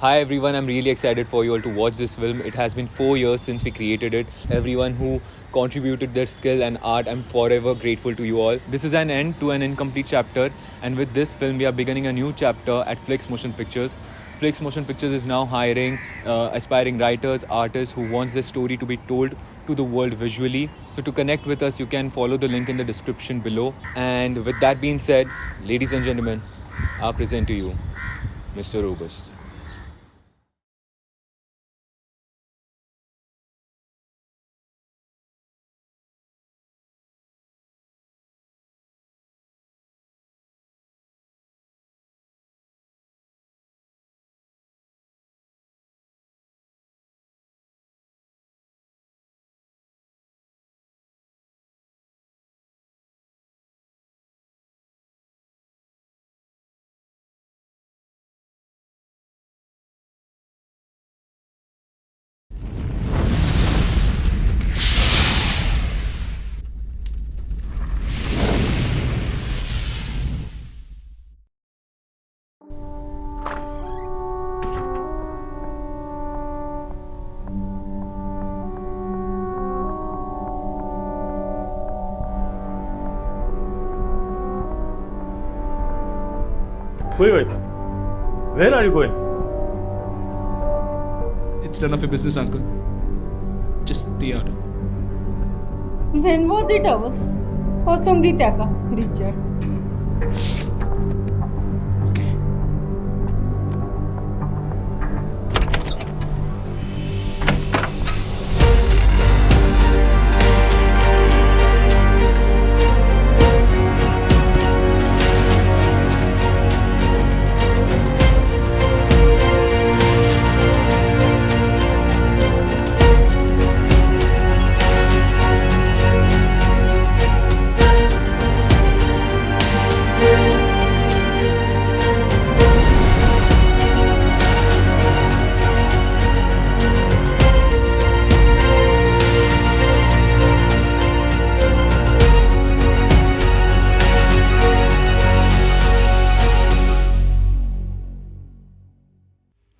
Hi everyone, I'm really excited for you all to watch this film. It has been 4 years since we created it. Everyone who contributed their skill and art, I'm forever grateful to you all. This is an end to an incomplete chapter, and with this film, we are beginning a new chapter at Flix Motion Pictures. Flix Motion Pictures is now hiring aspiring writers, artists who wants their story to be told to the world visually. So to connect with us, you can follow the link in the description below. And with that being said, ladies and gentlemen, I present to you Mr. Robust. Wait. Where are you going? It's none of your business, uncle. Just stay out of it. When was it ours? Or somebody taka, Richard?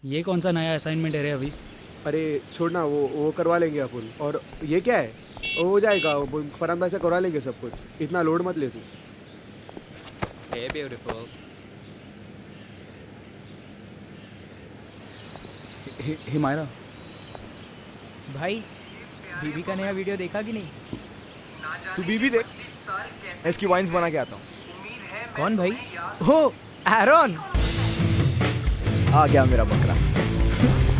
ये कौन सा नया assignment है रे अभी? अरे छोड़ना, वो करवा लेंगे अपन। और ये क्या है? वो हो जाएगा, फरहान भाई से करवा लेंगे सब कुछ। इतना लोड मत ले तू। Hey beautiful. हे मायरा, भाई बीबी का नया वीडियो देखा कि नहीं? तू बीबी देख, इसकी वाइन्स बना के आता हूँ। कौन भाई? हो एरॉन, आ गया मेरा बकरा।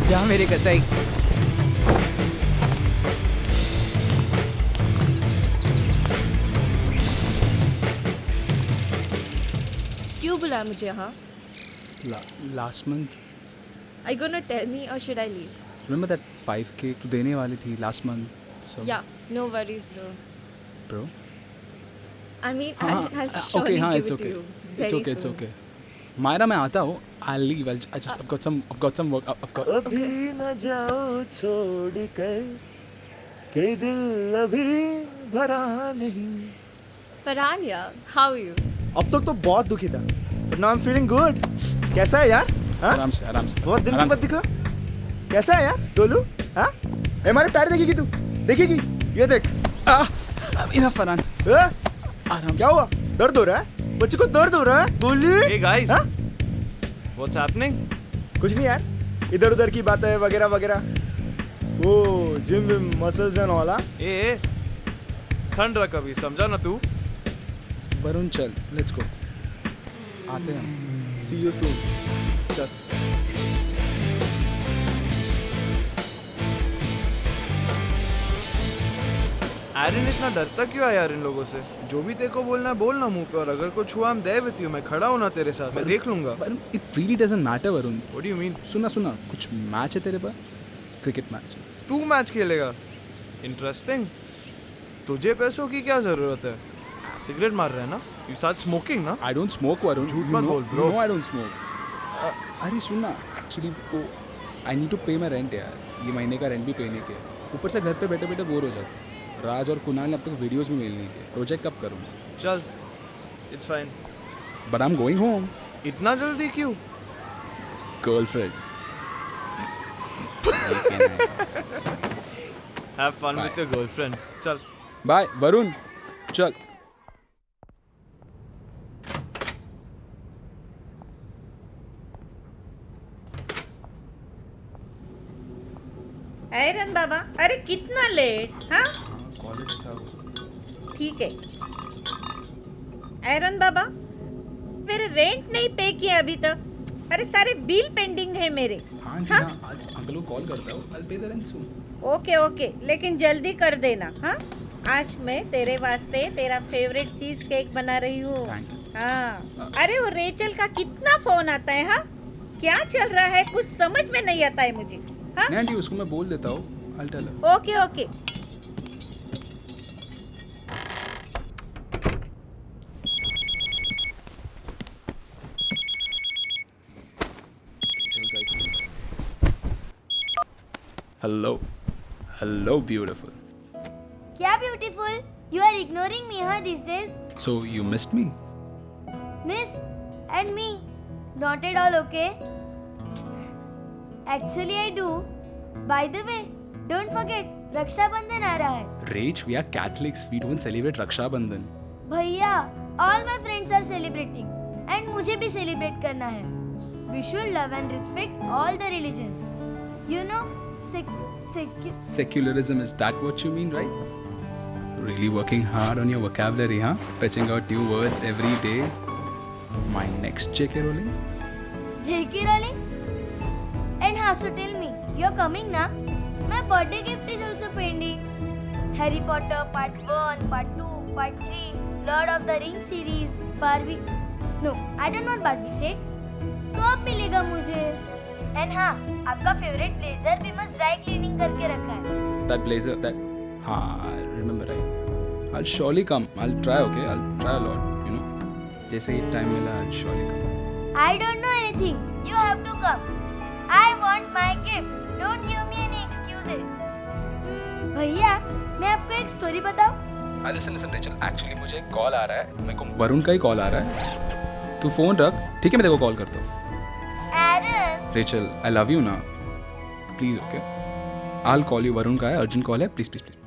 जा मेरे कसाई। क्यों बुलाया मुझे यहाँ? Last month Are you gonna tell me or should I leave? Remember that 5K तू देने वाली थी last month? So Yeah, no worries, bro. Bro, I mean, I'll surely okay, हाँ, give it's it okay. to you It's very okay, it's soon. okay. Myra, मैं आता हूँ. I'll leave. I've got some work. I've got. अभी न जाओ छोड़ कर के दिल अभी भरा नहीं। Farhan, yeah, how are you? अब तक तो बहुत दुखी था, but now I'm feeling good। कैसा है यार? हाँ? आराम से बहुत दिन के बाद दिखा। कैसा है यार डोलू? हाँ? हमारे पैर देखेगी तू? देखेगी? ये देख। मेरा फरहान, आराम क्या हुआ? दर्द हो रहा है? बच्चे को दर्द हो रहा है? बोली? Hey guys, हाँ? what's happening? कुछ नहीं यार, इधर उधर की बातें वगैरह वगैरह। वो जिम विम मसल्स एंड ऑल। ए ठंड रख अभी, समझा ना तू? वरुण, चल, लेट्स गो. आते हैं. सी यू सून। चल। एरिन इतना डरता क्यों है यार इन लोगों से? जो भी तेरे को बोलना है बोलना मुंह पे, और अगर कुछ हुआ हम दे विद यू, मैं खड़ा हूं ना तेरे साथ, मैं देख लूंगा। Varun, it really doesn't matter Varun. What do you mean? सुना कुछ मैच है तेरे पास? Cricket match. तू मैच खेलेगा? इंटरेस्टिंग। तुझे पैसों की क्या जरूरत है? सिगरेट मार रहा है ना? यू स्टार्ट स्मोकिंग ना? I don't smoke Varun. झूठ मत बोल bro. No, I don't smoke. अरे सुनना, एक्चुअली वो आई नीड टू पे माई रेंट यार. ये महीने का रेंट भी पे नहीं किया. ऊपर से घर पे बैठे बैठे बोर हो जाता. राज और कुणाल ने अब तक वीडियोस भी मेल नहीं किए. प्रोजेक्ट कब करूँ? चल, it's fine. But I am going home. इतना जल्दी क्यों? Girlfriend. Have fun with your girlfriend. चल. बाय वरुण, चल. आयरन बाबा, अरे कितना लेट. हाँ ठीक है. आयरन बाबा, मेरे रेंट नहीं पे किया अभी तक. अरे सारे बिल पेंडिंग है मेरे. हाँ जी, हाँ आज अंकल को कॉल करता हूँ. I'll pay the rent soon. Okay okay, लेकिन जल्दी कर देना. हाँ आज मैं तेरे वास्ते तेरा फेवरेट चीज केक बना रही हूँ. हाँ अरे वो रेचल का कितना फोन आता है. हाँ क्या चल रहा है कुछ समझ में नहीं आता है मुझे. हाँ नहीं आंटी, उसको मैं बोल देता हूँ. I'll tell her. Okay okay. Hello beautiful. क्या beautiful? You are ignoring me, huh, these days? So you missed me? Miss and me, not at all okay. Actually, I do. By the way, don't forget, Raksha Bandhan आ रहा है. Rach, we are Catholics. We don't celebrate Raksha Bandhan. भैया, all my friends are celebrating, and मुझे भी celebrate करना है. We should love and respect all the religions. You know, Secularism, is that what you mean, right? Really working hard on your vocabulary, huh? Fetching out new words every day. My next JK Rowling? JK Rowling? And how so tell me, you're coming na? My birthday gift is also pending. Harry Potter Part 1, Part 2, Part 3, Lord of the Rings series, Barbie. No, I don't want Barbie set. कब मिलेगा मुझे? And हाँ, आपका favourite blazer भी मस्त dry cleaning करके रखा है. That blazer, that... हाँ, I remember right. I'll surely come. I'll try, okay? I'll try a lot, you know. जैसे ही time मिला, I'll surely come. I don't know anything. You have to come. I want my gift. Don't give me any excuses. भैया, मैं आपको एक story बताऊं? हाँ, listen, Rachel. Actually, मुझे एक कॉल आ रहा है. मेरे को वरुण का ही कॉल आ रहा है. तू फोन रख, ठीक है? मैं तेरे को कॉल करता हूँ. Rachel, I love you now. Please, okay? I'll call you. Varun का है, अर्जेंट कॉल है. Please, please, please.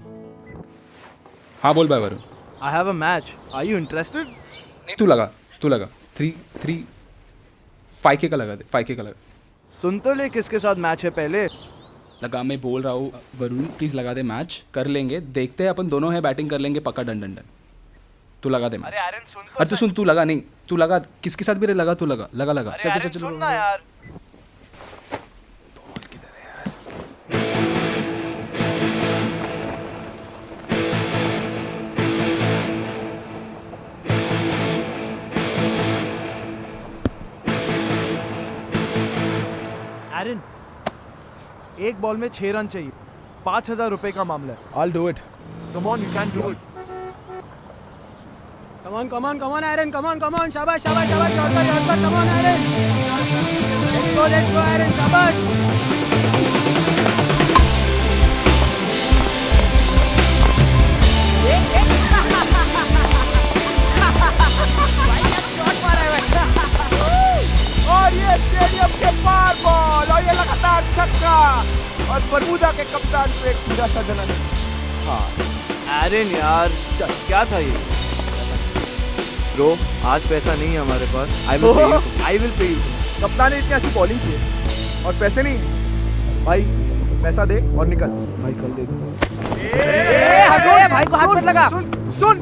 हाँ बोल भाई Varun. I have a match. Are you interested? नहीं, तू लगा. 5K का लगा दे. 5K का लगा. सुन तो ले किसके साथ मैच है पहले. लगा, मैं बोल रहा हूँ वरुण, प्लीज लगा दे. मैच कर लेंगे, देखते हैं अपन दोनों है, बैटिंग कर लेंगे पक्का. Done done done. तू लगा दे मैच. अरे आर्यन सुन तो. अरे तू सुन, तू लगा. नहीं तू लगा, किसके साथ भी लगा. तू लगा. चल चल चल. सुन ना यार. आर्यन, एक बॉल में 6 रन चाहिए. 5,000 रुपए का मामला है. I'll do it. Come on, you can do it. Come on, Aaron. Come on. Shabash. Your turn. Come on, Aaron. Let's go, Aaron. Shabash. और ये स्टेडियम के पार बॉल और ये लगातार छक्का और बरमूदा के कप्तान को एक पूरा सजन. हाँ एरन यार, क्या था ये. ब्रो, आज पैसा नहीं है हमारे पास. I will pay you. कप्तान ने इतनी अच्छी बॉलिंग की है और पैसे नहीं. भाई पैसा दे और निकल. भाई कल दे. भाई को हाथ मत लगा. सुन,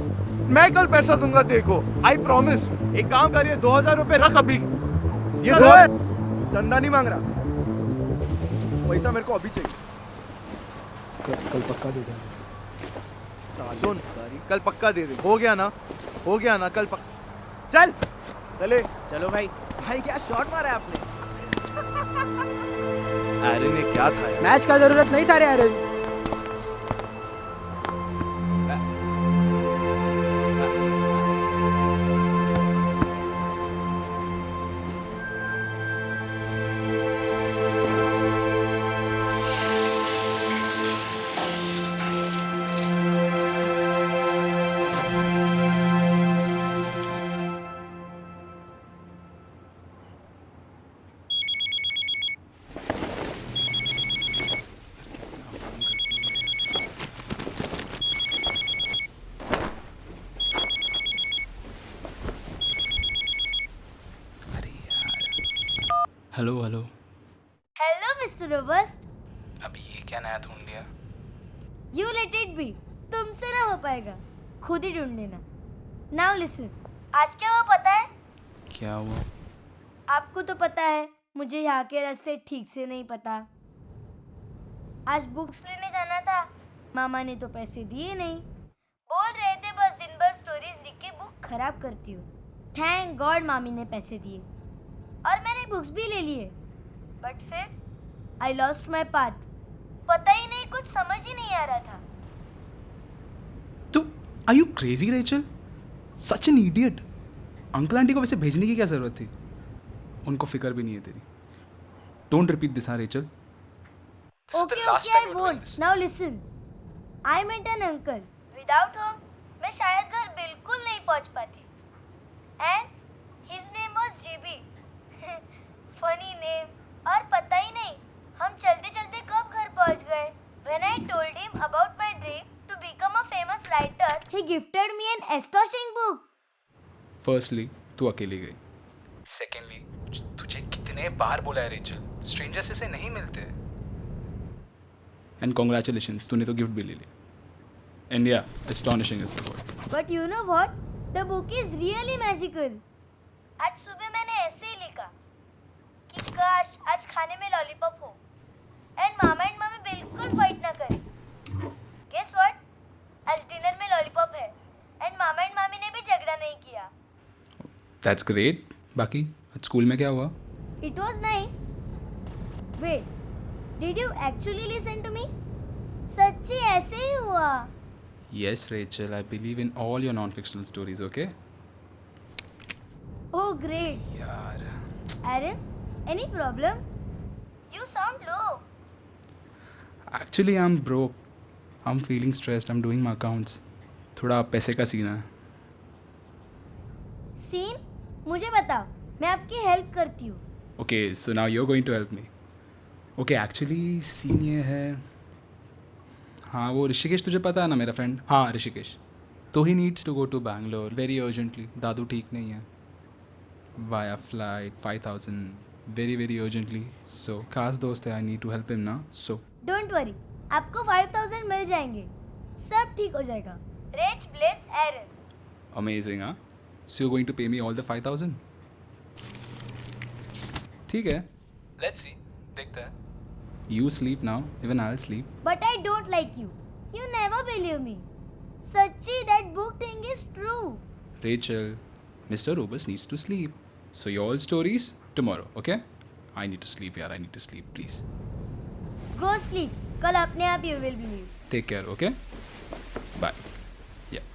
मैं कल पैसा दूंगा देखो. I promise. एक काम करिए, 2,000 रुपए रख अभी. ये दो. चंदा नहीं मांग रहा, पैसा मेरे को अभी चाहिए. कल पक्का दे दे. सुन, कल पक्का दे दे. हो गया ना कल पक्का. चले. चलो भाई क्या शॉट मारा है आपने. एरन ने क्या था यार. मैच का जरूरत नहीं था रे Aaron. Hello hello. Hello mister Robust. अभी ये क्या नया ढूंढ लिया? यू लेट इट बी, तुमसे ना हो पाएगा, खुद ही ढूंढ लेना। नाउ लिसन, आज क्या हुआ पता है? क्या हुआ? आपको तो पता है मुझे यहाँ के रास्ते ठीक से नहीं पता। आज बुक्स लेने जाना था, मामा ने तो पैसे दिए नहीं, बोल रहे थे बस दिन भर स्टोरीज लिख के बुक खराब करती हूँ। थैंक गॉड मामी ने पैसे दिए और मैंने बुक्स भी ले लिए, बट फिर आई लॉस्ट माई पाथ। पता ही नहीं, कुछ समझ ही नहीं आ रहा था। तो are you crazy Rachel? Such an idiot. Uncle aunty को वैसे भेजने की क्या ज़रूरत थी? उनको फिक्र भी नहीं है तेरी। डोंट रिपीट दिस, हाँ Rachel. Okay, I won't. Now listen. I met an uncle. Without whom, मैं शायद घर बिल्कुल नहीं पहुंच पाती. And his name was JB. Funny name. और पता ही नहीं हम चलते चलते कब घर पहुंच गए. When I told him about my dream to become a famous writer, he gifted me an astonishing book. Firstly तू अकेली गई। सेकेंडली तुझे कितने बार बोला है रेचल, स्ट्रेंजर्स से नहीं मिलते। एंड कॉन्ग्रेचुलेशंस, तूने तो गिफ्ट भी ले लिया। एंड या, astonishing is the word. But you know what? The book is really magical. आज सुबह मैंने ऐसे ही लिखा कि काश आज खाने में लॉलीपॉप हो एंड मामा एंड मम्मी बिल्कुल फाइट ना करें। Guess what? आज डिनर में लॉलीपॉप है एंड मामा एंड मम्मी ने भी झगड़ा नहीं किया। That's great. बाकी आज स्कूल में क्या हुआ? It was nice. Wait, did you actually listen to me? सच्ची ऐसे ही हुआ। Yes, Rachel, I believe in all your non-fictional stories, okay? Oh, great. यार, Aaron, any problem? You sound low. actually I'm broke. I'm feeling stressed. I'm doing my accounts. थोड़ा पैसे का scene है। Scene? मुझे बताओ, मैं आपकी हेल्प करती हूँ। Okay, so now you're going to help me. Okay, actually scene ये है, हाँ वो ऋषिकेश तुझे पता है ना, मेरा फ्रेंड। हाँ ऋषिकेश, तो he needs to go to Bangalore very urgently. दादू ठीक नहीं है, via flight 5000 very very urgently. So खास दोस्त है, I need to help him ना। सो डोंट वरी, आपको 5000 मिल जाएंगे, सब ठीक हो जाएगा। रिच ब्लेस एरन। अमेजिंग, हाँ। सो यू गोइंग टू पे मी ऑल द 5000? ठीक है, लेट्स सी, देखते हैं। You sleep now, even I will sleep. But I don't like you, you never believe me. सच्ची that book thing is true. Rachel, Mr. Robus needs to sleep. So your stories tomorrow, okay? I need to sleep, yaar. I need to sleep, please. Go sleep, कल अपने आप you will believe. Take care, okay? Bye. Yeah.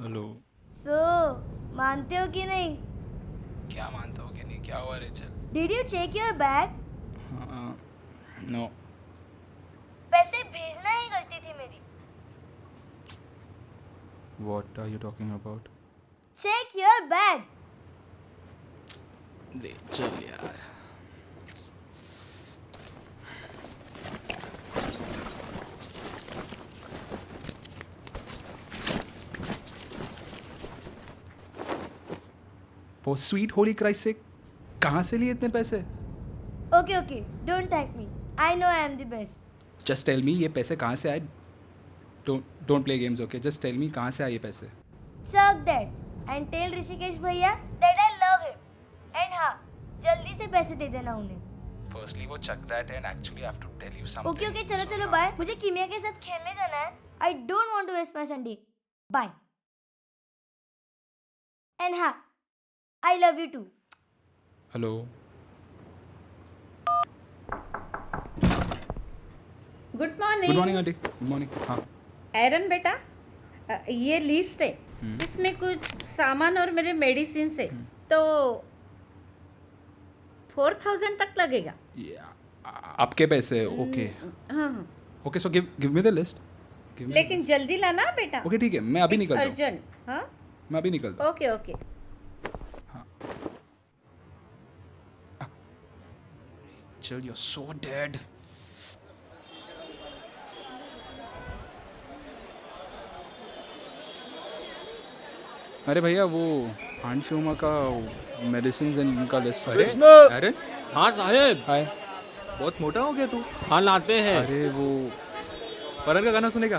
Hello. So मानते हो कि नहीं? क्या मानता हो कि नहीं? क्या हुआ Rachel? Did you check your bag? No. पैसे भेजना ही गलती थी मेरी। What are you talking about? Check your bag. Rachel यार। For sweet holy Christ sake, कहाँ से लिए इतने पैसे? Okay okay, don't thank me, I know I am the best. Just tell me ये पैसे कहाँ से आए? Don't play games, okay? Just tell me कहाँ से आए ये पैसे? Suck that. And tell Rishikesh भैया that I love him. And हाँ, जल्दी से पैसे दे देना उन्हें. Firstly, वो chuck that and actually I have to tell you something. Okay okay, चलो चलो बाय. मुझे कीमिया के साथ खेलने जाना है. I don't want to waste my Sunday. Bye. And हाँ, I love you too. Hello. Good morning. Good morning, aunty. Good morning. हाँ. एरन बेटा, ये लिस्ट है. इसमें कुछ सामान और मेरे मेडिसिन है, तो 4,000 तक लगेगा. आपके पैसे. Okay. हाँ हाँ, Okay, so give me the list. लेकिन जल्दी लाना बेटा. Okay, ठीक है. मैं अभी निकलता हूँ. अर्जेंट. हाँ, मैं अभी निकलता हूँ. Okay okay. Rachel, you're so dead. अरे भैया, वो आंट फ्यूमा का मेडिसिन एंड इनका लिस्ट. अरे अरे हाँ साहेब. हाय. बहुत मोटा हो गया तू. हाँ लाते हैं. अरे वो फरहान का गाना सुनेगा?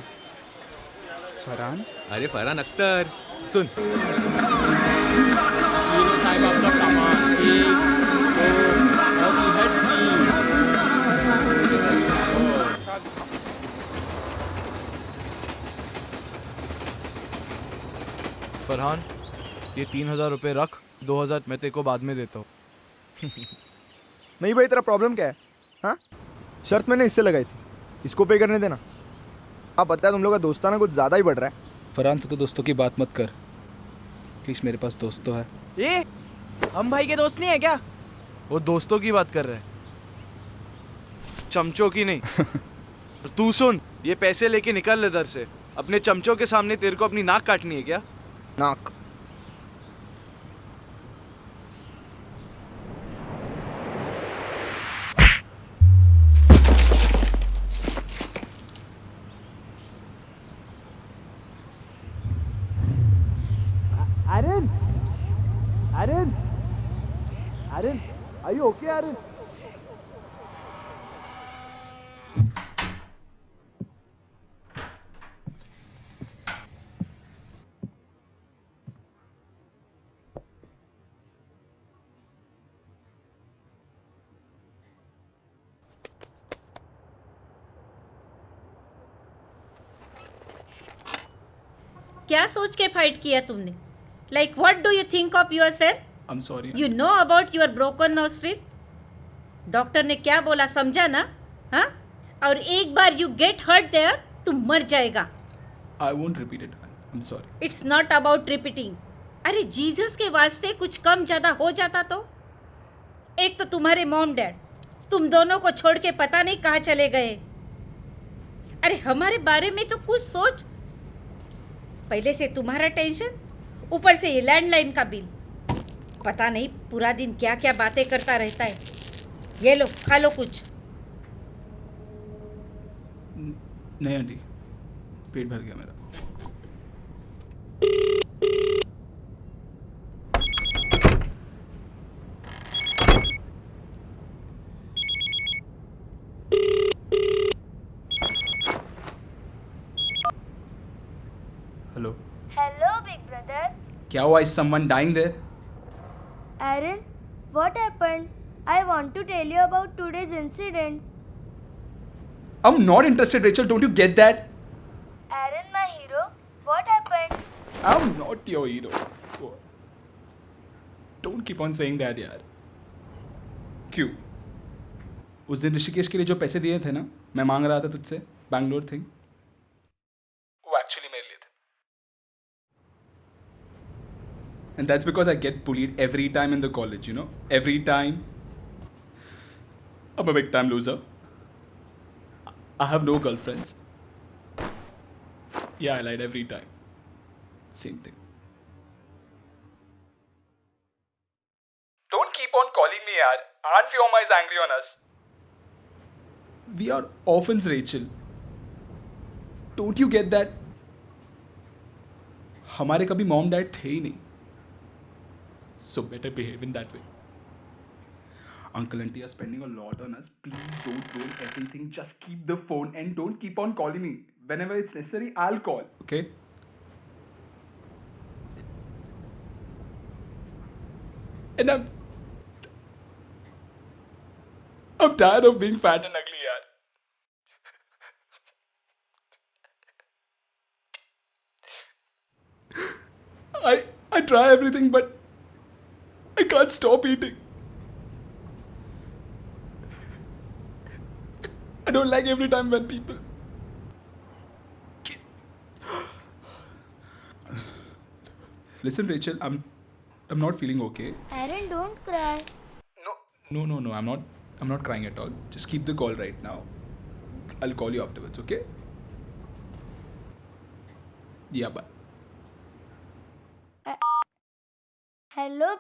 फरहान. अरे फरहान अख्तर सुन. हीरो साहब आपका सामान 1 2 और ये है 3. फरहान, ये 3,000 रुपये रख. 2,000 मैं तेरे को बाद में देता हूँ. नहीं भाई, तेरा प्रॉब्लम क्या है? हाँ, शर्त मैंने इससे लगाई थी, इसको पे करने देना. आप पता है तुम लोग का दोस्ताना कुछ ज़्यादा ही बढ़ रहा है. फरहान, तू तो दोस्तों की बात मत कर प्लीज. मेरे पास दोस्त तो है. ये हम भाई के दोस्त नहीं है क्या? वो दोस्तों की बात कर रहे हैं, चमचों की नहीं. तू सुन, ये पैसे लेके निकल इधर से. अपने चमचों के सामने तेरे को अपनी नाक काटनी है क्या? नाक. Aaron, Aaron, Aaron, are you okay, Aaron? क्या सोच के फाइट किया तुमने? Like what do you think of yourself? I am sorry. You know about your broken nostril? Doctor ने क्या बोला समझा ना? हाँ, और एक बार यू गेट हर्ट देयर, तुम मर जाएगा. I won't repeat it. I am sorry. It's not about repeating. अरे जीसस के वास्ते कुछ कम ज़्यादा हो जाता तो? एक तो तुम्हारे मॉम डैड तुम दोनों को छोड़ के पता नहीं कहाँ चले गए. अरे हमारे बारे में तो कुछ सोच. पहले से तुम्हारा टेंशन, ऊपर से ये लैंडलाइन का बिल. पता नहीं पूरा दिन क्या क्या बातें करता रहता है. ये लो, खा लो कुछ. नहीं आंटी, पेट भर गया मेरा. हेलो. Hello big brother. क्या हुआ? Is someone dying there? Aaron, what happened? I want to tell you about today's incident. I'm not interested, Rachel. Don't you get that? Aaron, my hero, what happened? I'm not your hero. Don't keep on saying that, यार. क्यों? उस दिन ऋषिकेश के लिए जो पैसे दिए थे ना, मैं मांग रहा था तुझसे, बैंगलोर थिंग, वो एक्चुअली मेरे लिए थे. And that's because I get bullied every time in the college, you know? Every time. I'm a big time loser. I have no girlfriends. Yeah, I lied every time. Same thing. Don't keep on calling me, yaar. Aunt Fioma is angry on us. We are orphans, Rachel. Don't you get that? हमारे कभी mom dad थे ही नहीं. So better behave in that way. Uncle and auntie are spending a lot on us. Please don't ruin everything. Just keep the phone and don't keep on calling me. Whenever it's necessary, I'll call. Okay? And I'm tired of being fat and ugly, yaar. I try everything, but I can't stop eating. I don't like every time when people. Listen, Rachel, I'm not feeling okay. Aaron, don't cry. No, I'm not crying at all. Just keep the call right now. I'll call you afterwards, okay? Yeah, bye. Hello?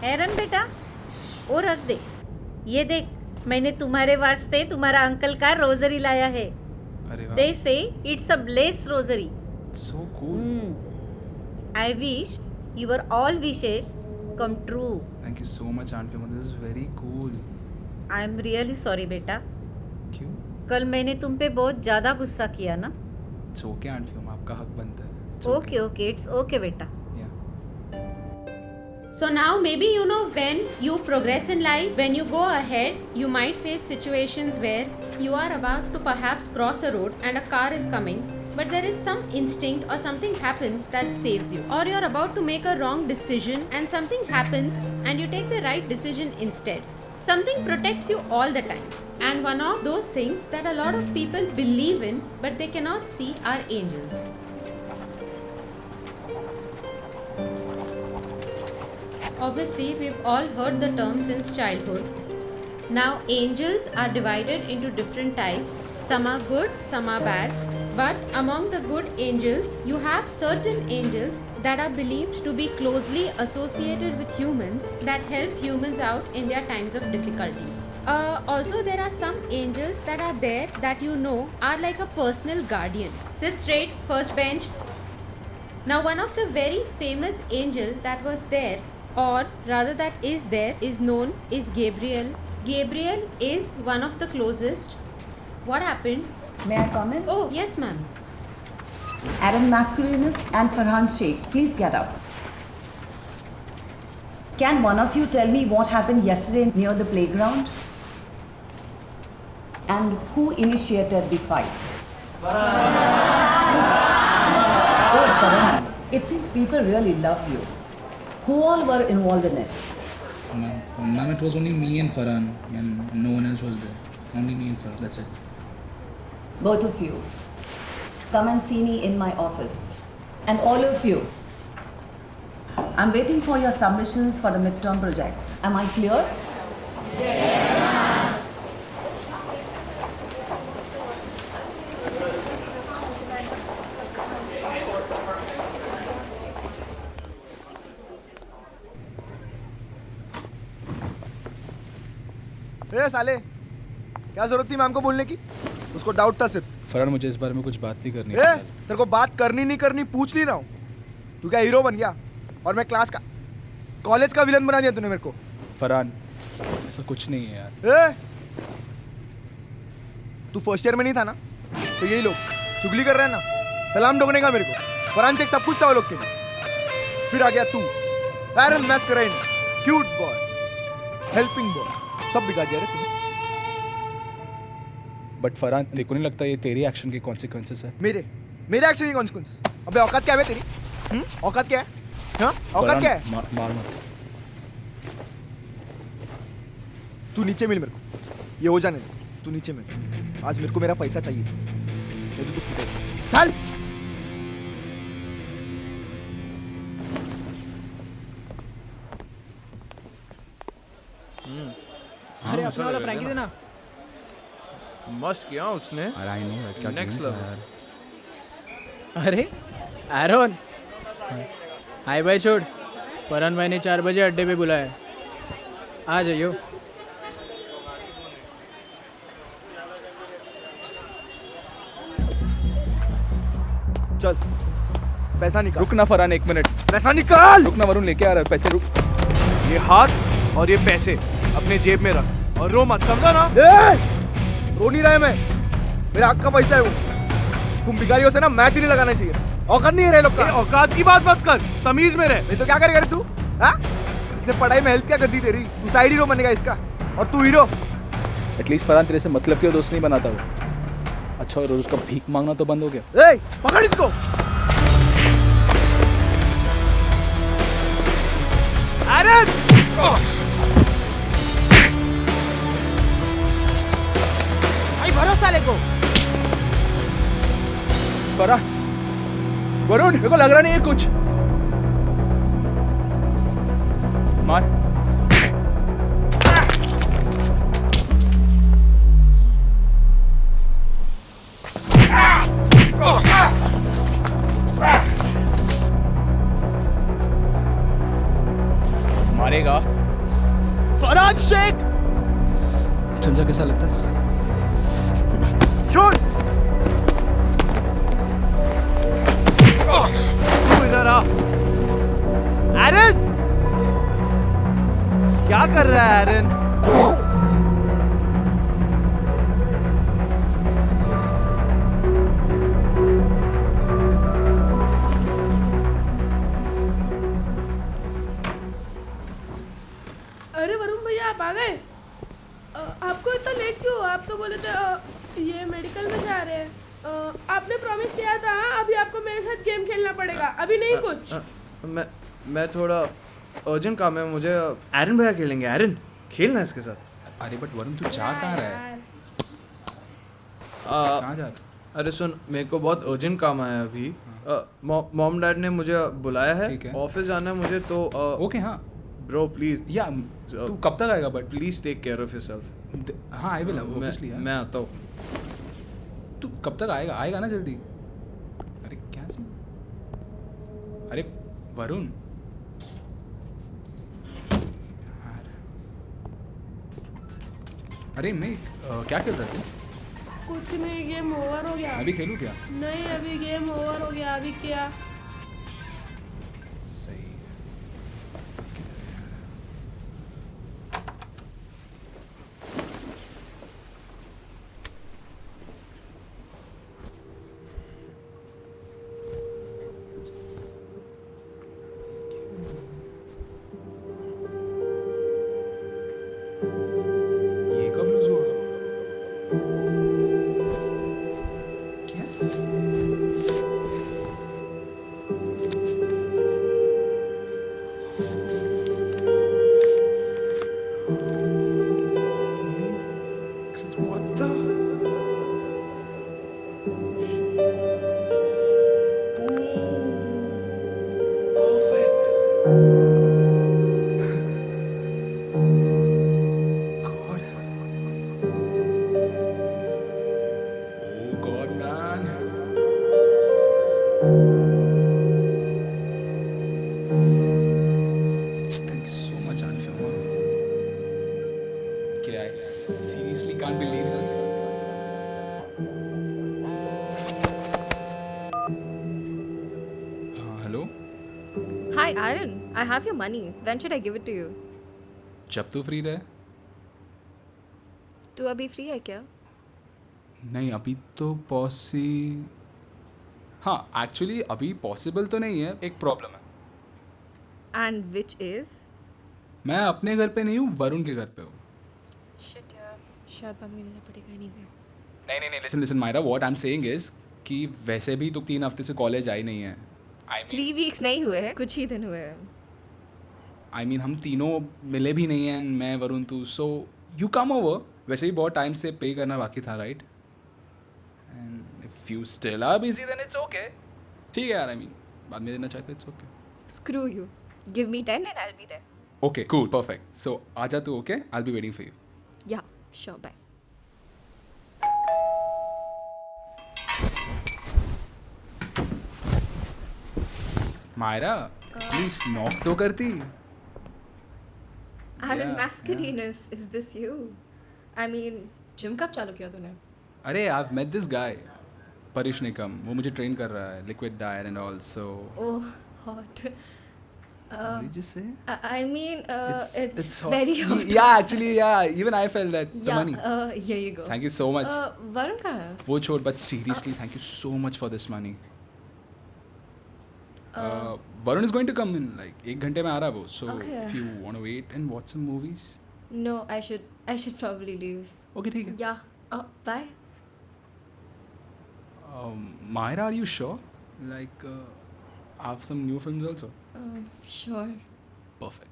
एरन बेटा वो रख दे। ये देख, मैंने तुम्हारे वास्ते तुम्हारा uncle का रोजरी लाया है। अरे वाह। They say it's a blessed rosary. So cool. I wish your all wishes come true. Thank you so much, Aunt Fiona. This is very cool. I am really sorry बेटा। क्यों? कल मैंने तुम पे बहुत ज़्यादा गुस्सा किया ना। It's okay, Aunt Fiona. आपका हक बनता है. It's ओके इट्स ओके बेटा। Yeah. So now maybe you know when you progress in life, when you go ahead, you might face situations where you are about to perhaps cross a road and a car is coming, but there is some instinct or something happens that saves you. Or you're about to make a wrong decision and something happens and you take the right decision instead. Something protects you all the time. And one of those things that a lot of people believe in but they cannot see are angels. Obviously, we've all heard the term since childhood. Now, angels are divided into different types. Some are good, some are bad. But among the good angels, you have certain angels that are believed to be closely associated with humans that help humans out in their times of difficulties. Also, there are some angels that are there that you know are like a personal guardian. Sit straight, first bench. Now, one of the very famous angel that was there, or rather that is there, is known is Gabriel. Gabriel is one of the closest. What happened? May I come in? Oh, yes, ma'am. Aaron Mascarenhas and Farhan Sheikh, please get up. Can one of you tell me what happened yesterday near the playground? And who initiated the fight? Oh, Farhan, it seems people really love you. Who all were involved in it? Ma'am, it was only me and Farhan, and no one else was there. Only me and Farhan, that's it. Both of you, come and see me in my office. And all of you, I'm waiting for your submissions for the midterm project. Am I clear? ए साले, क्या जरूरत थी ma'am को बोलने की? उसको doubt था सिर्फ। फरहान, मुझे इस बारे में कुछ बात नहीं करनी। तेरे को बात करनी नहीं करनी पूछ नहीं रहा हूँ। तू क्या हीरो बन गया और मैं क्लास का कॉलेज का विलन बना दिया तूने मेरे को? फरहान, ऐसा कुछ नहीं है यार। तू फर्स्ट ईयर में नहीं था ना, तो यही लोग चुगली कर रहे हैं ना, सलाम ठोकने का मेरे को। फरहान चेक सब कुछ था वो लोग के लिए। फिर आ गया तू, एरन मैस्करेनहस, क्यूट बॉय, हेल्पिंग बॉय, सब बिगा दिया रे तूने। बट फरहान, तेरे को नहीं लगता ये तेरी एक्शन के कॉन्सिक्वेंसेस है? मेरे एक्शन के कॉन्सिक्वेंसेस? अबे औकात क्या है तेरी? औकात क्या है? हाँ, औकात क्या है? मार मत। तू नीचे मिल मेरे को, ये हो जाने दे। तू नीचे मिल, आज मेरे को मेरा पैसा चाहिए, नहीं तो तू पिटेगा। चल। अरे अपना वाला फ्रैंकी देना। मस्त किया उसने। अरे आई नो, क्या नेक्स्ट लेवल। अरे एरन, हाय बाय छोड़, फरहान भाई ने 4 बजे अड्डे पे बुलाया है, आ जाइयो। चल पैसा निकाल। रुक ना फरहान, 1 मिनट। पैसा निकाल। रुक ना वरुण, लेके आ रहा है पैसे। रुक। ये हाथ और ये पैसे अपने जेब में रख और रो मत, समझा ना? रो नहीं रहा है मैं, मेरा हक का पैसा है वो। तुम भिखारियों से ना मैच ही नहीं लगाना चाहिए। औकात नहीं है रे लोग का। औकात की बात मत कर, तमीज में रह। नहीं तो क्या करेगा रे तू? हाँ? इसने पढ़ाई में हेल्प क्या कर दी तेरी? तू साइड हीरो बनेगा इसका और तू हीरो। एटलीस्ट फरहान तेरे से मतलब के दोस्त नहीं बनाता वो। अच्छा, और उसका भीख मांगना तो बंद हो गया। ए, पकड़ इसको। अरे भाई भरोसा लेको। फरहान, वरुण, मेरे को लग रहा नहीं है कुछ। मार। मारेगा। फरहान शेख, समझा कैसा लगता है? छोड़। तू इधर आ। एरन, क्या कर रहा है एरन? अरे वरुण भैया, आप आ गए? आपको इतना लेट क्यों? आप तो बोले थे ये मेडिकल में जा रहे हैं। आपने प्रॉमिस किया था। अभी आपको मेरे साथ गेम खेलना पड़ेगा, अभी नहीं कुछ। मैं थोड़ा अर्जेंट काम है मुझे। एरन भैया खेलेंगे। एरन, खेलना है इसके साथ। अरे बट वरुण, तू जा कहाँ रहा है? कहाँ जा रहा है? अरे सुन, मेरे को बहुत अर्जेंट काम आया है अभी। मॉम डैड ने मुझे बुलाया है, ऑफिस जाना है मुझे तो। ओके, हाँ ब्रो प्लीज। या तू कब तक आएगा? But please take care of yourself. हाँ, आई विल ऑब्वियसली। मैं आता हूँ। तू कब तक आएगा? आएगा ना जल्दी? अरे क्या सीन? अरे वरुण यार, अरे मैं क्या खेल रहा था? कुछ नहीं, गेम ओवर हो गया। अभी खेलूं क्या? नहीं, अभी गेम ओवर हो गया। अभी क्या? सही है। ये कब लूज हुआ? क्या? What the? Perfect. God. Oh God, man. Thank you so much, Aunt Fiona. Okay, I seriously can't believe this. Hello? Hi, Aaron. I have your money. When should I give it to you? जब तू free रहे। तू अभी free है क्या? नहीं, अभी तो हाँ, एक्चुअली अभी पॉसिबल तो नहीं है। एक प्रॉब्लम है। And which is? मैं अपने घर पे नहीं हूँ, वरुण के घर पे हूँ। Shit यार, शायद बाद में लेना पड़ेगा। नहीं, listen Myra, what I am saying is कि वैसे भी तू 3 हफ्ते से कॉलेज आई नहीं है। 3 weeks नहीं हुए हैं, कुछ ही दिन हुए हैं। आई मीन हम तीनों मिले भी नहीं हैं, मैं वरुण तू। So you come over. वैसे भी बहुत टाइम से पे करना बाकी था, right? And if you still are busy then it's okay. ठीक है यार, आई मीन बाद में देना चाहते it's okay. Screw you. Give me 10 and I'll be there. Okay, cool, perfect. So आजा तू, okay? I will be waiting for you. Yeah, sure, bye. Myra please knock तो करती. Aaron Mascarenhas, is this you? I mean, gym कब चालू किया तूने? अरे I've met this guy. परिश निकम, वो मुझे ट्रेन कर रहा है, liquid diet and all, so. Oh, hot. What did you say? I mean, it's hot. very hot. Yeah, actually, yeah. Even I felt that. The Yeah, money. here you go. Thank you so much. Varun कहाँ है? वो छोड़, but seriously, thank you so much for this money. Varun is going to come in like 1 घंटे में आ रहा है वो. So Okay. if you want to wait and watch some movies. No, I should probably leave. Okay, ठीक है. Yeah. Bye. Myra, are you sure? Like, I have some new films also. Sure. Perfect.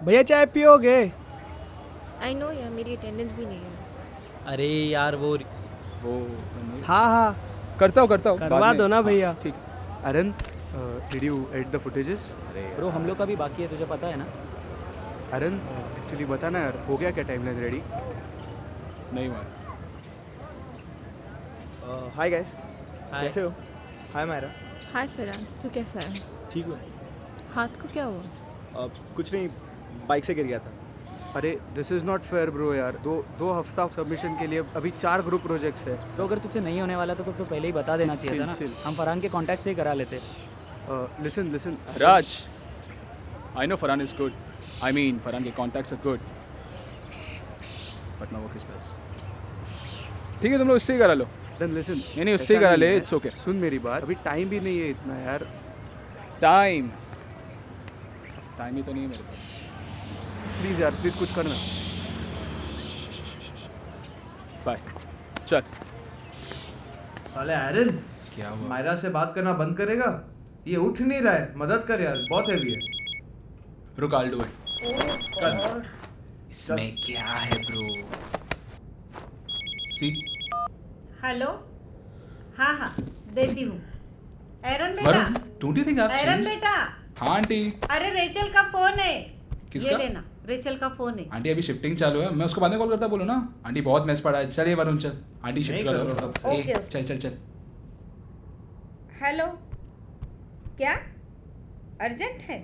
भैया चाय पियोगे? I know यार, मेरी attendance भी नहीं है. अरे यार वो हाँ करता हूँ करवा दो ना भैया. ठीक. Aaron, did you edit the footages? Bro हम लोग का भी बाकी है, तुझे पता है ना? Aaron, actually बता ना यार, हो गया क्या टाइमलाइन रेडी? नहीं हुआ. हाय गाइस, कैसे हो? हाय मायरा. Hi फिरान, तू कैसा है? ठीक हो? हाथ को क्या हुआ? कुछ नहीं, बाइक से गिर गया था. अरे this is not fair bro यार. दो हफ्ता सबमिशन के लिए अभी 4 ग्रुप प्रोजेक्ट्स है. तो अगर तुझसे नहीं होने वाला था तो पहले ही बता देना चाहिए था ना. हम फरहान के कॉन्टैक्ट से ही करा लेते. Listen Raj, I know Farhan is good. I mean, Farhan के contacts are good. But my work is best. ठीक है, तुम लोग उससे ही करा लो. Then listen. नहीं उससे ही करा ले. It's okay. सुन मेरी बात, अभी टाइम भी नहीं है इतना यार. टाइम ही तो नहीं है मेरे पास. प्लीज यार, प्लीज कुछ करना. बाय. चल. साले एरन, क्या हुआ? मायरा से बात करना बंद करेगा? ये उठ नहीं रहा है, मदद कर यार, बहुत हैवी है. रुक, I'll do it. इसमें क्या है ब्रो? सी. हेलो. हाँ देती हूँ. एरन बेटा. Don't you think I've Eran changed? बेटा. हाँ आंटी. अरे रेचल का फोन है. किसका? ये लेना, रेचल का फोन है. आंटी अभी शिफ्टिंग चालू है, मैं उसको बाद में कॉल करता. बोलो ना आंटी बहुत मैस पड़ा है. चलिए वरुण चल. आंटी शिफ्ट करो. ओके. चल. हेलो. क्या अर्जेंट है?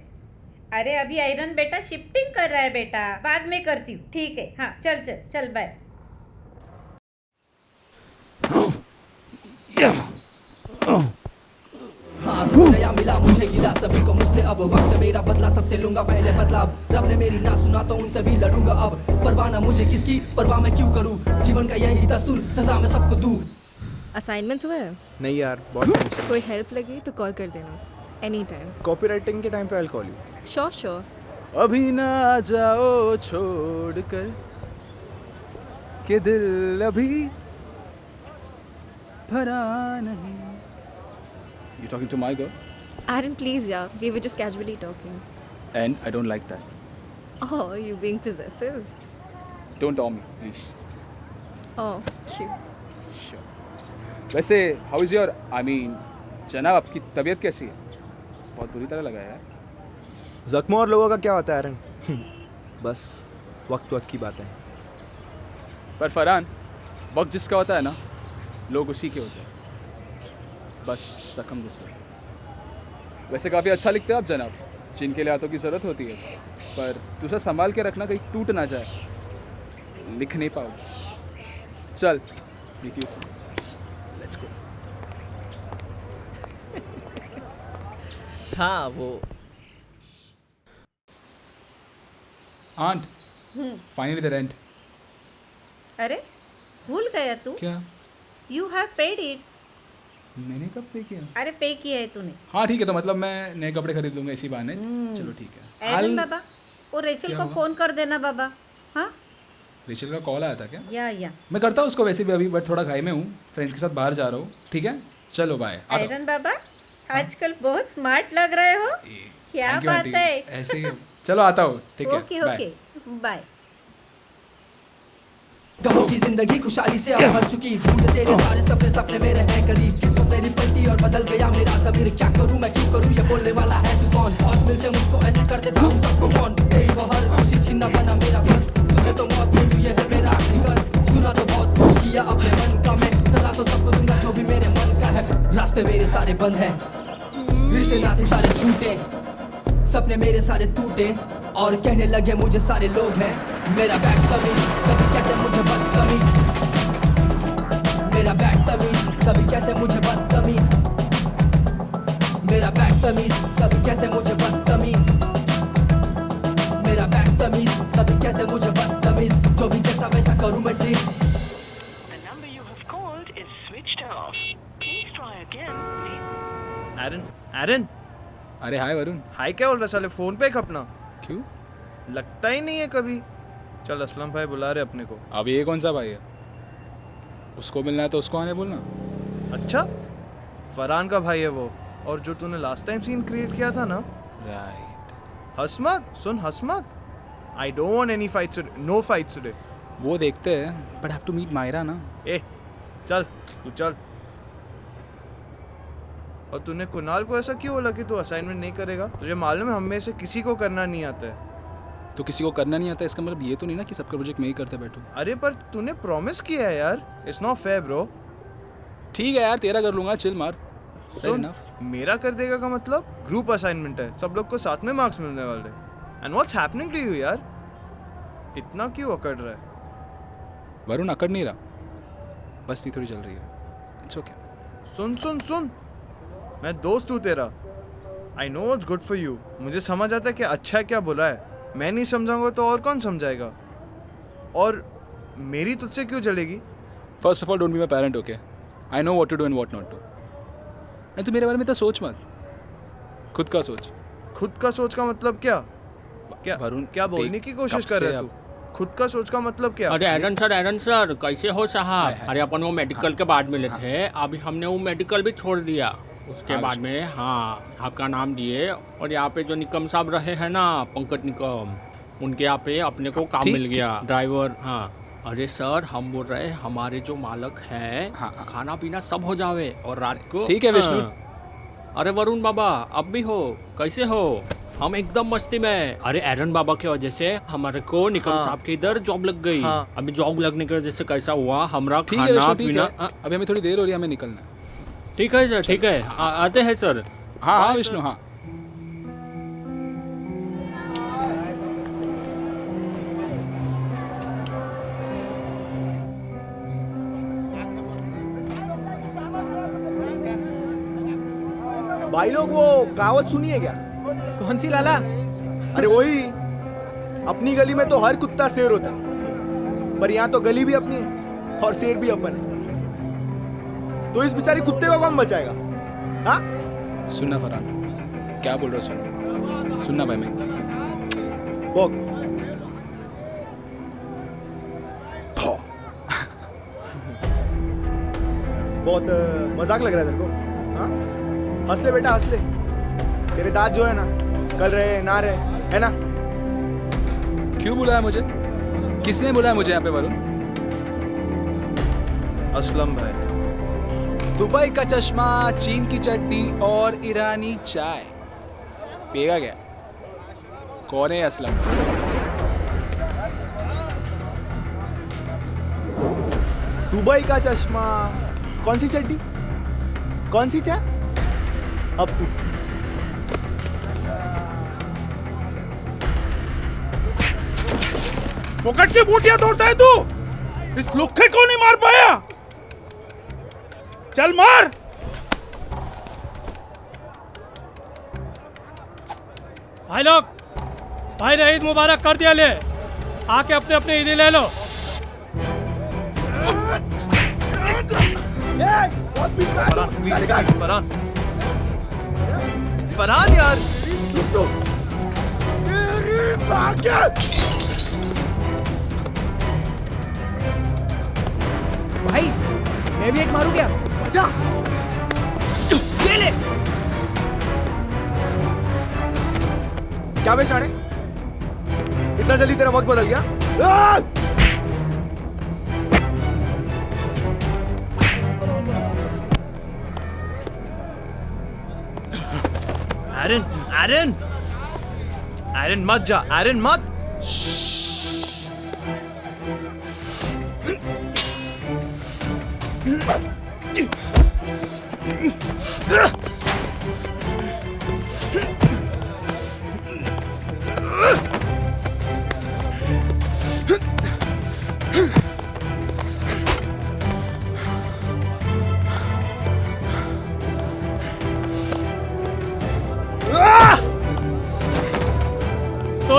अरे अभी आयरन बेटा शिफ्टिंग कर रहा है बेटा, बाद में करती हूँ. ठीक है, हाँ चल बाय. नया मिला मुझे गिला सभी को मुझसे. अब वक्त मेरा बदला, सबसे लूंगा पहले बदलाव. रब ने मेरी ना सुना तो उनसे भी लड़ूंगा अब. परवाना मुझे किसकी परवाह मैं क्यों करूं? जीवन का यही दस्तूर, सजा मैं सबको दूं. असाइनमेंट्स हुए? नहीं यार, बहुत टेंशन. कोई हेल्प लगी तो कॉल कर देना. Any time. कॉपीराइटिंग के टाइम पे आई कॉल यू. श्योर. अभी ना जाओ छोड़ कर के दिल अभी भरा नहीं. You talking to my girl? Aaron, please, yeah. We were just casually talking. And I don't like that. Oh, you being possessive? Don't tell me, please. Oh, cute. Sure. वैसे how is your, I mean, जनाब आपकी तबीयत कैसी है? बहुत बुरी तरह लगा यार. जख्मों और लोगों का क्या होता है एरन? बस वक्त की बात है। पर फरहान, वक्त जिसका होता है ना, लोग उसी के होते हैं, बस जख्म दूसरे। वैसे काफ़ी अच्छा लिखते हैं आप जनाब, जिनके लिए हाथों की ज़रूरत होती है, पर दूसरा संभाल के रखना, कहीं टूट ना जाए, लिख नहीं पाओगे। चल लेट्स गो। हाँ वो आंट, फाइनली द रेंट। अरे भूल गया तू? क्या? You have paid it. मैंने कब पे किया? अरे पे किया है तूने। हाँ ठीक है, तो मतलब मैं नए कपड़े खरीद लूंगा इसी बहाने। चलो ठीक है। एरन बाबा, वो रेचल क्या को हुआ? फोन कर देना बाबा। हाँ रेचल का कॉल आया था क्या? या मैं करता हूँ उसको वैसे भी अभी, बट थोड़ा घाई में हूँ, फ्रेंड्स के साथ बाहर जा रहा हूँ। ठीक है चलो बाय। एरन बाबा आजकल बहुत स्मार्ट लग रहे हो। क्या बात है? ऐसे ही चलो आता हूँ। ठीक है ओके ओके बाय। गमों की जिंदगी खुशहाली से अब भर चुकी, भूल तेरे सारे सपने सपने मेरे हैं करीब, किस्मत मेरी पलटी और बदल गया मेरा समीर, क्या करूं मैं क्यों करूं ये बोलने वाला है तू कौन, बहुत मिलते मुझको ऐसे कर देता हूं सबको कौन, तेरी वो हर खुशी छीनना बना मेरा फर्ज, तुझे तो मौत दे दूं ये है मेरा आखिरी कर्ज, सुना तो बहुत कुछ किया अपने मन का मैं, सजा तो सबको दूंगा जो भी मेरे मन का है, रास्ते मेरे सारे बंद हैं, रिश्ते नाते सारे छूटे, सपने मेरे सारे टूटे, और कहने लगे मुझे सारे लोग हैं मेरा बैक तमीज, सभी कहते मुझे बदतमीज, मेरा बैक तमीज, सभी कहते मुझे बदतमीज, मेरा बैक तमीज, सभी कहते मुझे बदतमीज, मेरा बैक तमीज, सभी कहते मुझे बदतमीज, जो भी जैसा वैसा करूं मैं ट्रीट। एरन अरे हाय वरुण। हाय क्या बोल रहा साले, फोन पे अपना? क्यों? लगता ही नहीं है कभी। चल असलम भाई बुला रहे अपने को। अब ये कौन सा भाई है? उसको मिलना है तो उसको आने बोलना। अच्छा फरहान का भाई है वो, और जो तूने लास्ट टाइम सीन क्रिएट किया था ना। राइट। हंस मत, सुन हंस मत। I don't want any fights, no fights today. वो देखते हैं, but have to meet Myra ना। ए चल तू चल। और तूने कुणाल को ऐसा क्यों बोला कि तू असाइनमेंट नहीं करेगा? तुझे मालूम है हम में से किसी को करना नहीं आता है। तो किसी को करना नहीं आता इसका मतलब ये तो नहीं ना कि सबका प्रोजेक्ट मैं ही करते बैठूं। अरे पर तूने प्रॉमिस किया है यार, इट्स नॉट फेयर ब्रो। ठीक है यार, तेरा कर लूंगा, चिल मार। सुन, मेरा कर देगा का मतलब ग्रुप असाइनमेंट है, सब लोग को साथ में मार्क्स मिलने वाले। And what's happening to you यार, इतना क्यों अकड़ रहा है? वरुण अकड़ नहीं रहा, बस थोड़ी चल रही है। It's okay. सुन सुन सुन, मैं दोस्त हूँ तेरा। I know what's good for you. मुझे समझ आता है कि अच्छा है क्या बुरा है। मैं नहीं समझाऊंगा तो और कौन समझाएगा? और मेरी तुझसे क्यों जलेगी? First of all don't be my parent, okay? I know what to do and what not to. नहीं तू मेरे बारे में तो सोच मत, खुद का सोच। खुद का सोच का मतलब क्या? क्या वरुण क्या बोलने की कोशिश कर रहा है तू? खुद का सोच का मतलब क्या? अरे एरन सर कैसे हो साहब? अरे अपन वो मेडिकल के बाद मिले थे, अभी हमने वो मेडिकल भी छोड़ दिया। उसके बाद में हाँ आपका नाम दिए, और यहाँ पे जो निकम साहब रहे हैं ना, पंकज निकम, उनके यहाँ पे अपने को काम मिल गया, ड्राइवर। हाँ अरे सर हम बोल रहे हमारे जो मालक है, खाना पीना सब हो जावे और रात को। ठीक है विष्णु। अरे वरुण बाबा अब भी हो, कैसे हो? हम एकदम मस्ती में। अरे एरन बाबा की वजह से हमारे को निकम साहब के इधर जॉब लग गई। अभी जॉब लगने की वजह से कैसा हुआ हमारा खाना पीना। अभी हमें थोड़ी देर हो रही है, हमें निकलना है। ठीक है सर, ठीक है, आते हैं सर। हाँ हाँ विष्णु, हाँ। भाई लोग वो कहावत सुनी है क्या? कौन सी लाला? अरे वही, अपनी गली में तो हर कुत्ता शेर होता, पर यहाँ तो गली भी अपनी है और शेर भी अपन है। तो इस बेचारे कुत्ते को कौन बचाएगा? हाँ सुनना फरहान, क्या बोल रहा सुन, सुनना भाई। मैं बोक बहुत मजाक लग रहा है तेरे को? हाँ हंस ले बेटा, हंस ले। तेरे दांत जो है ना, कल रहे ना रहे, है ना? क्यों बुलाया मुझे? किसने बुलाया मुझे यहाँ पे वरुण? असलम भाई। दुबई का चश्मा, चीन की चड्डी और ईरानी चाय पिएगा क्या? कौन है असलम? दुबई का चश्मा, कौन सी चड्डी, कौन सी चाय? अब तू पकड़ के बूटियां तोड़ता है तू? इस लुक्खे को नहीं मार पाया? चल मार। भाई लोग, भाई ने ईद मुबारक कर दिया, ले आके अपने अपने ईदी ले लो। फरहान यार, भाई मैं भी एक मारू क्या? बचा। ये ले। क्या बे साढ़े, इतना जल्दी तेरा वक्त बदल गया? एरन, एरन, एरन मत जा, एरन मत। तो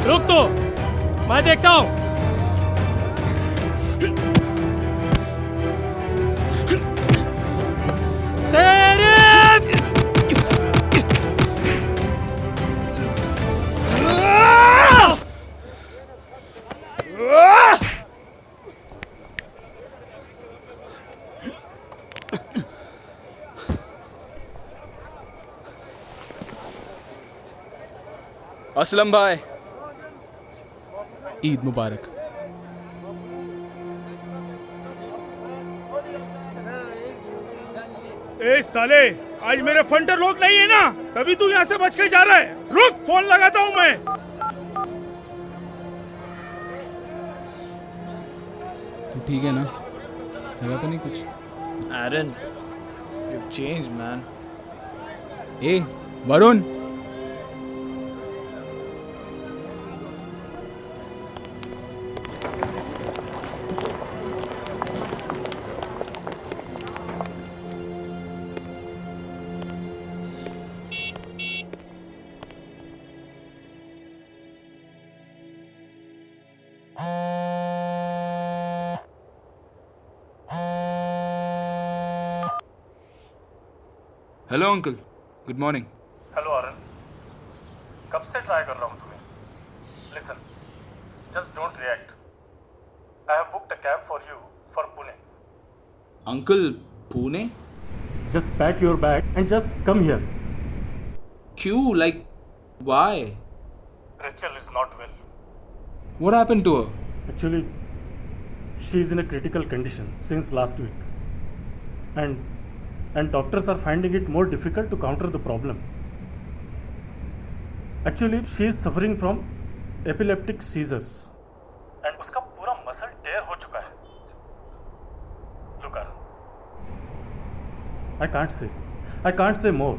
रुक तो, मैं देखता हूँ। असलम भाई, ईद मुबारक। ए साले, आज मेरे फंटर लोग नहीं है ना, तभी तू यहाँ से बच के जा रहा है। रुक, फोन लगाता हूँ मैं। तू ठीक है ना? लगा तो नहीं कुछ? Aaron, you've changed, man. ए Varun, hello uncle, good morning. Hello Arun, कब से ट्राई कर रहा हूँ तुम्हें। Listen, just don't react. I have booked a cab for you for Pune. Uncle, Pune? Just pack your bag and just come here. क्यों? Like why? Rachel is not well. What happened to her? Actually, she is in a critical condition since last week, and doctors are finding it more difficult to counter the problem. Actually, she is suffering from epileptic seizures, and उसका पूरा muscle टेयर हो चुका है. Look, Arun, I can't say more.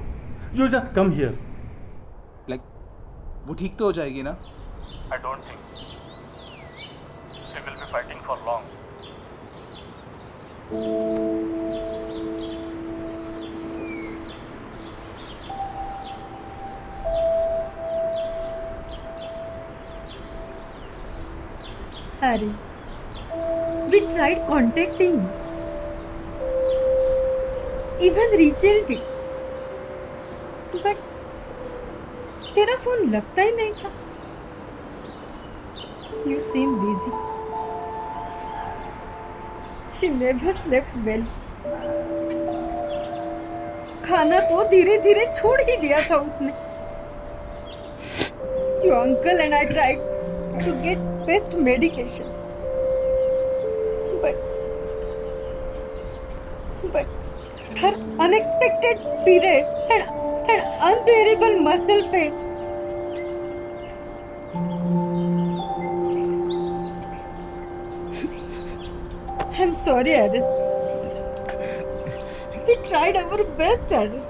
You just come here. Like, वो ठीक तो हो जाएगी ना? I don't think she will be fighting for long. Harry, we tried contacting you. Even reached it. But तेरा फोन लगता ही नहीं था. You seem busy. She never slept well. खाना तो धीरे धीरे छोड़ ही दिया था उसने. Your uncle and I tried to get best medication. But her unexpected periods and unbearable muscle pain I'm sorry, Aryan. We tried our best, Aryan.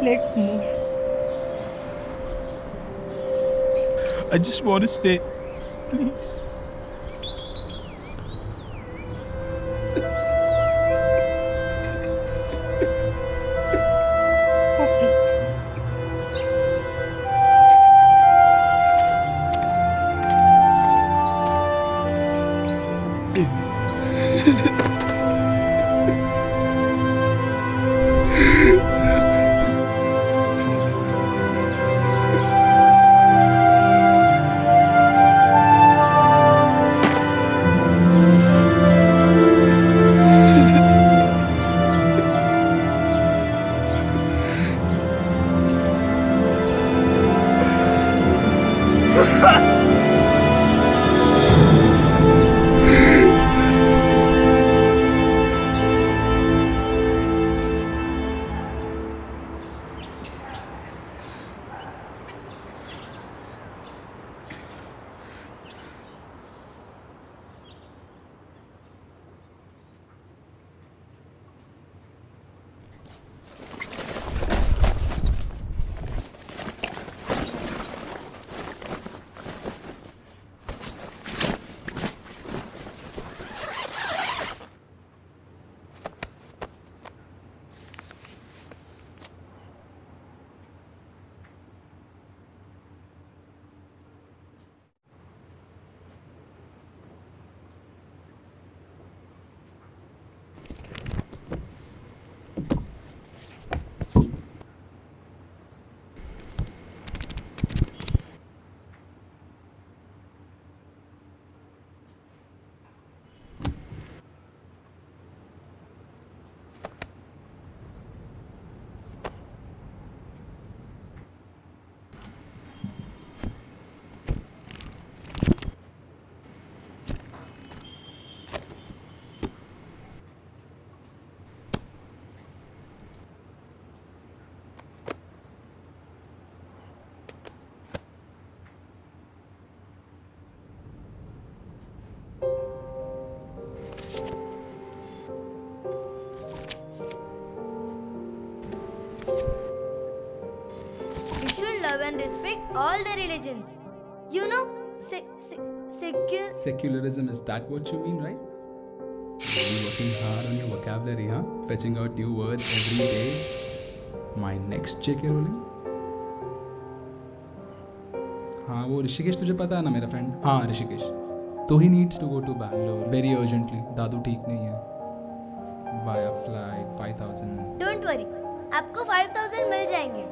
Let's move. I just want to stay. Please. We should love and respect all the religions. You know, Secularism, is that what you mean, right? Really working hard on your vocabulary, huh? Fetching out new words every day. My next JK Rowling? हाँ वो ऋषिकेश तुझे पता है ना मेरा friend? हाँ ऋषिकेश. तो he needs to go to Bangalore very urgently. दादू ठीक नहीं है. Via flight 5,000. Don't worry, आपको 5,000 मिल जाएंगे.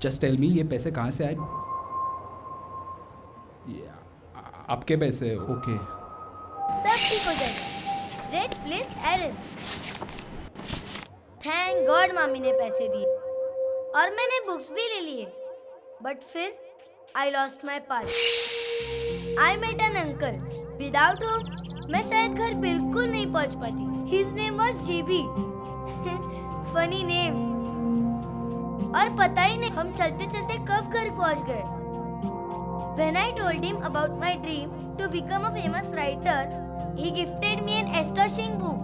Just tell me ये पैसे कहाँ से आए? आपके पैसे, ओके. सब ठीक हो जाएगा. Let's place Aaron. Thank God मामी ने पैसे दिए. और मैंने बुक्स भी ले लिए. But फिर I lost my pass. I met an uncle. Without whom मैं शायद घर बिल्कुल नहीं पहुंच पाती. His name was JB. Funny name. और पता ही नहीं हम चलते चलते कब घर पहुंच गए. When I told him about my dream to become a famous writer, he gifted me an astonishing book.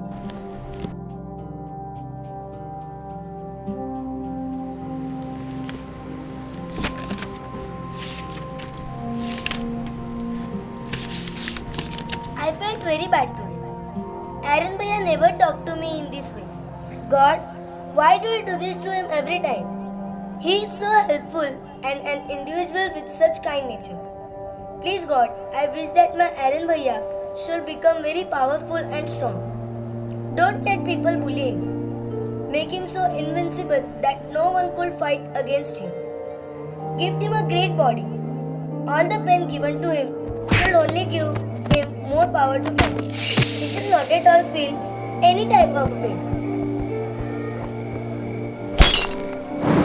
I felt very bad today. Aaron Bhaiya never talked to me in this way. God, why do you do this to him every time? He is so helpful and an individual with such kind nature. Please God, I wish that my Aaron Bhaiya should become very powerful and strong. Don't let people bully him. Make him so invincible that no one could fight against him. Give him a great body. All the pain given to him should only give him more power to fight. He should not at all feel any type of pain.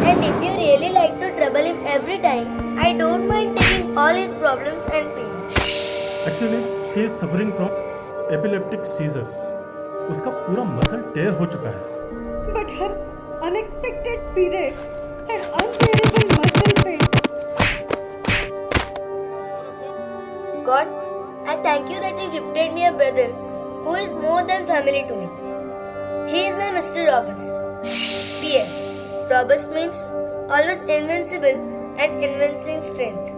And if you really like to trouble him every time, I don't mind taking all his problems and pains. Actually, she is suffering from epileptic seizures. उसका पूरा muscle टेयर हो चुका है। But her unexpected periods and unbearable muscle pain. God, I thank you that you gifted me a brother who is more than family to me. He is my Mr. Robust. P.S. Robust means always invincible and evincing strength.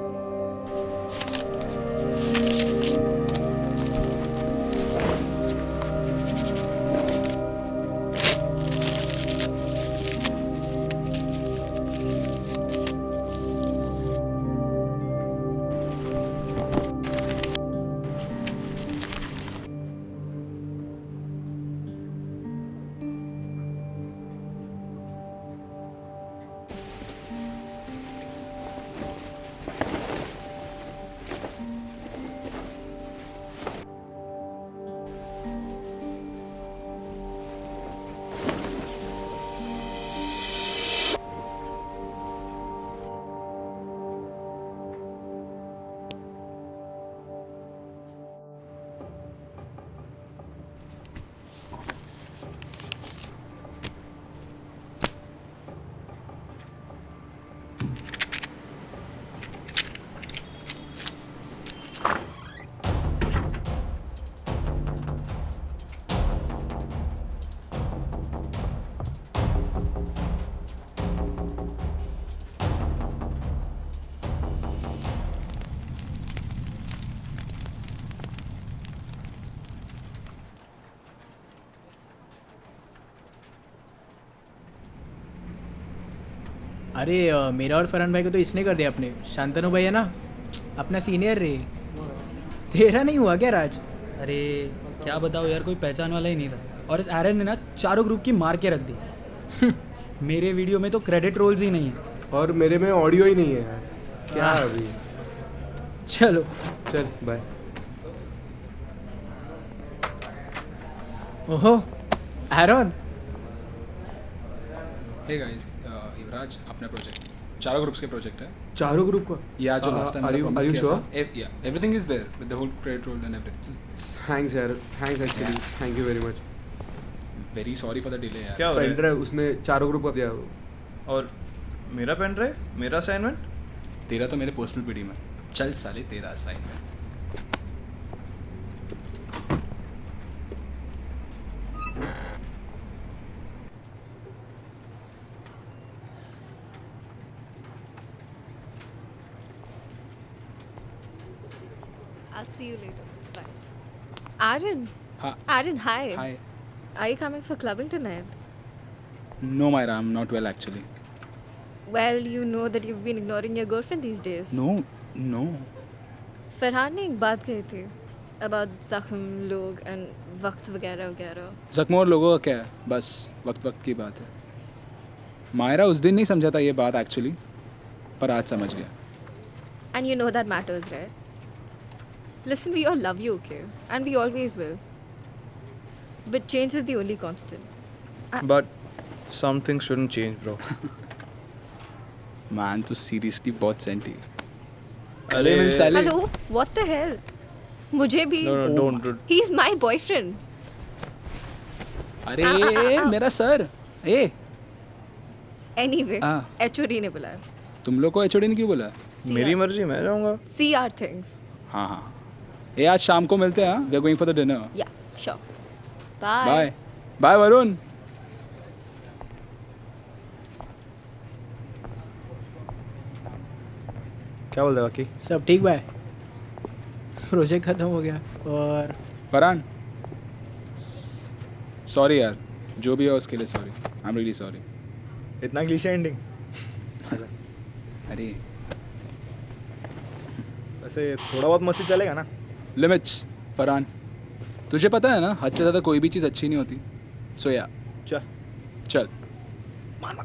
अरे मेरा और फरहान भाई को तो इसने कर दिया अपने। शांतनु भाई है ना अपना सीनियर रे। तेरा नहीं हुआ क्या राज? अरे क्या बताओ यार, कोई पहचान वाला ही नहीं था। और इस एरन ने ना चारों ग्रुप की मार के रख दी। मेरे वीडियो में तो क्रेडिट रोल्स ही नहीं है और मेरे में ऑडियो ही नहीं है यार। क्या अभी? चलो चल बाय। ओहो एरन। हे गाइस, युवराज अपना प्रोजेक्ट चारों ग्रुप्स के प्रोजेक्ट है। चारों ग्रुप का? या जो last time are you sure? Everything is there with the whole credit roll and everything. Thanks यार, thanks actually, thank you very much. Very sorry for the delay यार। क्या हो रहा है? पेन ड्राइव उसने चारों ग्रुप का दिया। और मेरा पेन ड्राइव, मेरा असाइनमेंट? तेरा तो मेरे पर्सनल पीडी में। चल साले तेरा assignment. I'll see you later. Bye. Aaron. Aaron, hi. Hi. Are you coming for clubbing tonight? No, Myra, I'm not well actually. Well, you know that you've been ignoring your girlfriend these days. No. Farhan ने एक बात कही थी about जख्म लोग and वक्त वगैरह वगैरह. जख्मों और लोगों का क्या है? बस वक्त की बात है। मायरा उस दिन नहीं समझा था ये बात एक्चुअली, पर आज समझ गया। And you know that matters, right? Listen, we all love you, okay? And we always will. But change is the only constant. But some things shouldn't change, bro. Man, तो seriously बहुत senti. Hello? What the hell? मुझे भी। No, don't. He's my boyfriend. अरे मेरा sir. ए। Anyway, HOD ने बुलाया। तुम लोग को HOD ने क्यों बुलाया? मेरी मर्जी, मैं जाऊँगा। See our things. हाँ। ये आज शाम को मिलते हैं। We are going for the dinner. Yeah, sure. Bye. Bye, Varun. क्या बोल रहे बाकी? सब ठीक भाई। प्रोजेक्ट खत्म हो गया और फरहान सॉरी यार, जो भी है उसके लिए sorry. I am really sorry. इतना क्लीशे एंडिंग। अरे वैसे थोड़ा बहुत मस्ती चलेगा ना? लिमिट्स फरहान, तुझे पता है ना हद से ज़्यादा कोई भी चीज़ अच्छी नहीं होती। सो या चल चल। मान